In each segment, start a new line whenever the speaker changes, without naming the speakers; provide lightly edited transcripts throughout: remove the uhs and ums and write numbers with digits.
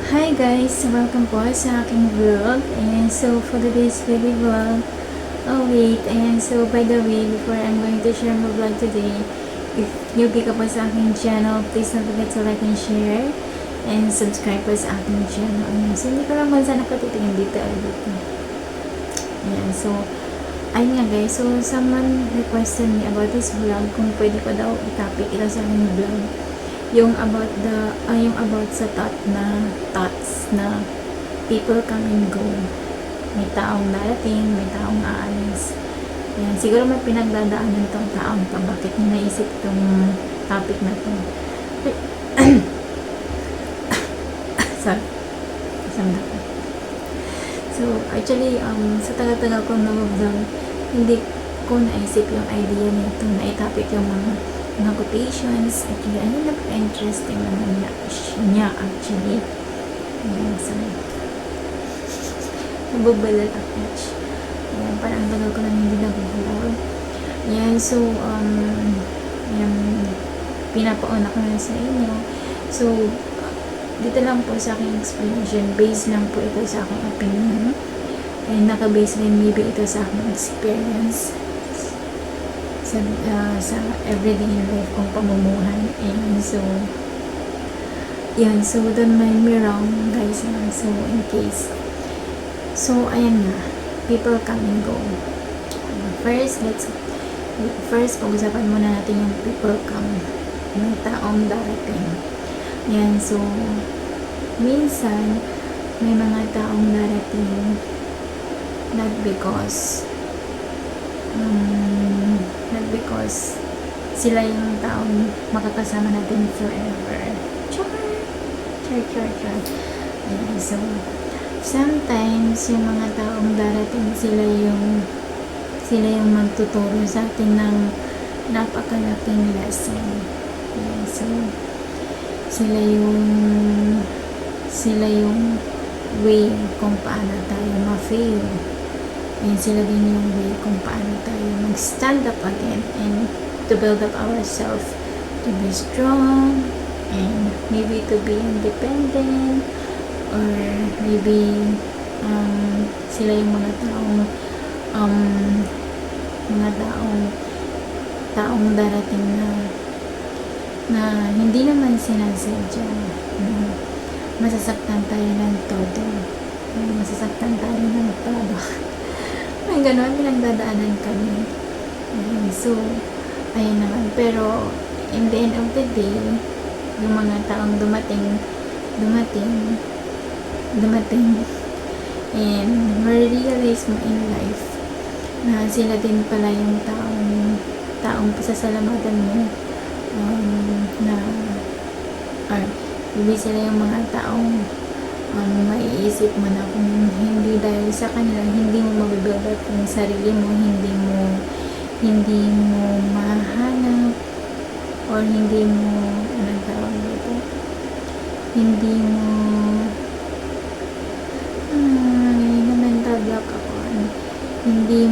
Hi guys! Welcome po sa aking vlog. And so, for today's baby vlog, oh wait, and so by the way, before I'm going to share my vlog today, if newbie ka po sa aking channel, please don't forget to like and share and subscribe po sa aking channel. And so, hindi ko lang kung saan nakatitingin dito or dito. Ayan, so, ayun nga guys, so someone requested me about this vlog kung pwede ko daw i-topic ito sa aking vlog. Yung about sa thoughts na people come and go. May taong darating, may taong aalis. Yan, siguro may pinagdadaanan tong taong to. Bakit niya naisip tong topic na to? Sorry. Kasama ko. So, actually, sa tagal-tagal ko na-vlog, hindi ko naisip yung idea nito na i-topic yung mga quotations. Actually, ano napaka-interesting naman niya actually. Ayan, so, nabubalal ako. Ayan, parang tagal ko lang hindi nag-vlog. Ayan, so, ayan, pinapauna ko na sa inyo. So, dito lang po sa aking explanation, based lang po ito sa aking opinion. And naka-base rin maybe ito sa aking experience sa everyday life kong pamumuhay. And so, yan. So, don't mind me wrong, guys. So, in case. So, ayan na. People come and go. First, pag-usapan muna natin yung people come. Yung taong darating. Yan. So, minsan, may mga taong darating not because sila yung taong makakasama natin forever. Char. Ayan, so, sometimes yung mga taong darating sila yung magtuturo sa atin ng napakalaking lesson. Ayan, so, sila yung way kung paano tayo ma-fail. And sila din yung way kung paano tayo mag-stand up again and to build up ourselves, to be strong, and maybe to be independent, or maybe sila yung mga taong darating na hindi naman sinasadya. Masasaktan tayo ng todo. Ay, gano'n, pinagdadaanan kami. So, ayun naman. Pero, in the end of the day, yung mga taong dumating, and ma-realize mo in life na sila din pala yung taong pasasalamatan mo, hindi sila yung mga taong maiisip mo na kung hindi dahil sa kanila, hindi mo mabibuild up yung sarili mo, hindi mo mahanap, or hindi mo, anong tawag dito? Hindi mo, mental block ako, hindi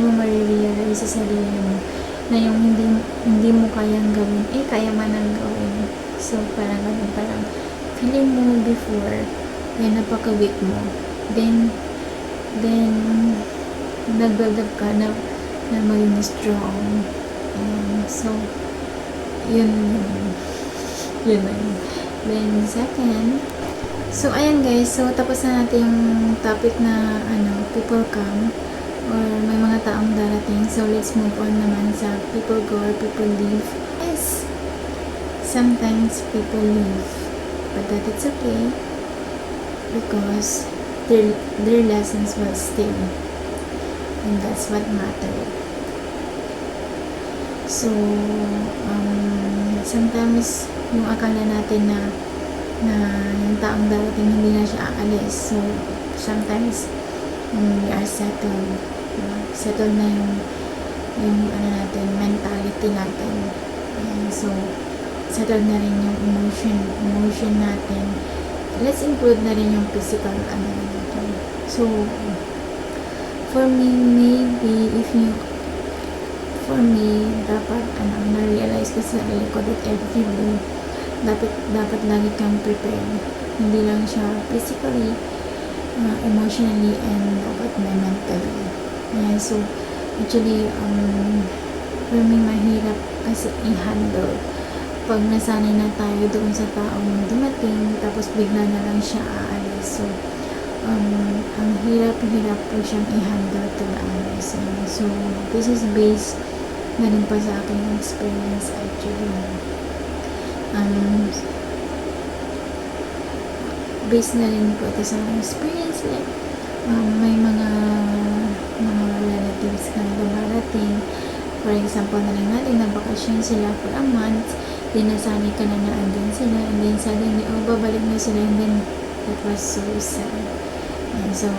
mo ma-realize sa sarili mo na yung hindi mo kayang gawin, kaya man ang gawin. So, parang feeling mo before, napaka-weak mo. Then, nag-build up ka na maging strong. So, yun. Then, second, so, ayan guys, so, tapos na natin yung topic na, people come, or may mga taong darating. So, let's move on naman sa people go or people leave. Yes, sometimes people leave, but that it's okay because their lessons will stay, and that's what mattered. So, sometimes yung akala natin na yung taong darating hindi na siya aalis. So, sometimes we are settled na yung mentality natin. So, settled na rin yung emotion natin. Let's include na rin yung physical natin. So, for me, dapat na-realize ko sa sarili ko that every day dapat lagi kang prepared. Hindi lang siya physically, emotionally, and dapat may mentally. Ayan, so actually, for me, mahirap kasi i-handle pag nasanay na tayo doon sa taong dumating tapos bigla na lang siya aalis. So ang hirap po siyang i-handle talaga. So this is based na rin pa sa aking experience actually. Based na rin po ito sa aking experience, like may mga relatives ka na dumarating. For example, na lang natin na bakasyon sila for a month, then nasanay ka na andun sila, and then suddenly, babalik na sila, and then that was so sad. And so,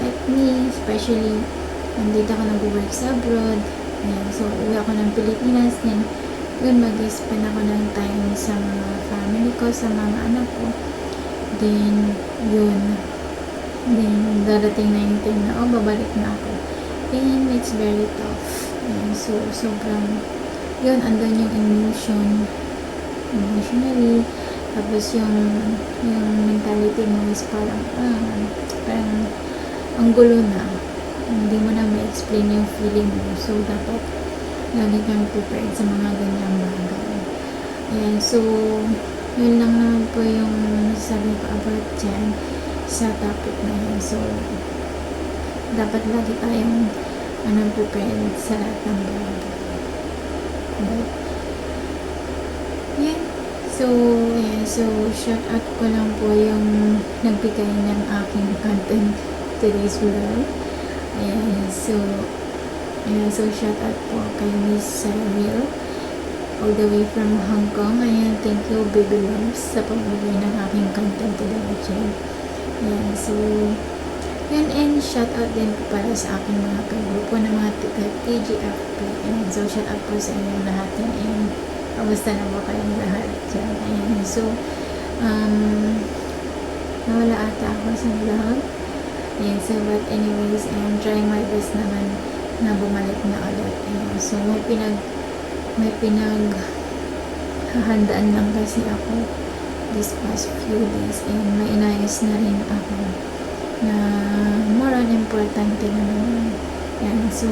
like me, especially, nandito ako nag-work sa abroad, and so, uwi ako ng Pilipinas, then, yun, mag-spend ako ng time sa mga family ko, sa mga anak ko, then, yun, then, darating na yung time na, babalik na ako, and it's very tough. And so, sobrang, yun, andun yung emotionally, tapos yung mentality mo is parang ang gulo na, hindi mo na ma-explain yung feeling mo, so dapat lagi kang prepared sa mga ganyang bagay. Ayan, so yun lang naman po yung sabi ko about dyan sa topic na yun. So dapat lagi tayong prepared sa lahat ng bagay. But yeah, so shout out ko lang po yung nagbigay ng aking content today's vlog. So shout out po kay Miss Saril all the way from Hong Kong. Ayan, thank you baby loves sa pagbigay ng aking content today actually. So yun, and shout out din po para sa aking mga kagrupo ng mga TGFP. And so shout out po sa inyong lahat yan, and kamusta na po kayong lahat dyan. Ayan, so nawala ata ako sa vlog. Ayan, so but anyways, I'm trying my best naman na bumalik na ulit. Ayan, so may pinaghahandaan lang kasi ako this past few days, and may inayos na rin ako na more on importante naman. Yan, so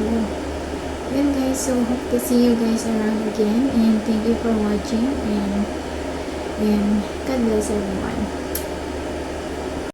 yun guys, so hope to see you guys around again, and thank you for watching, and God bless everyone.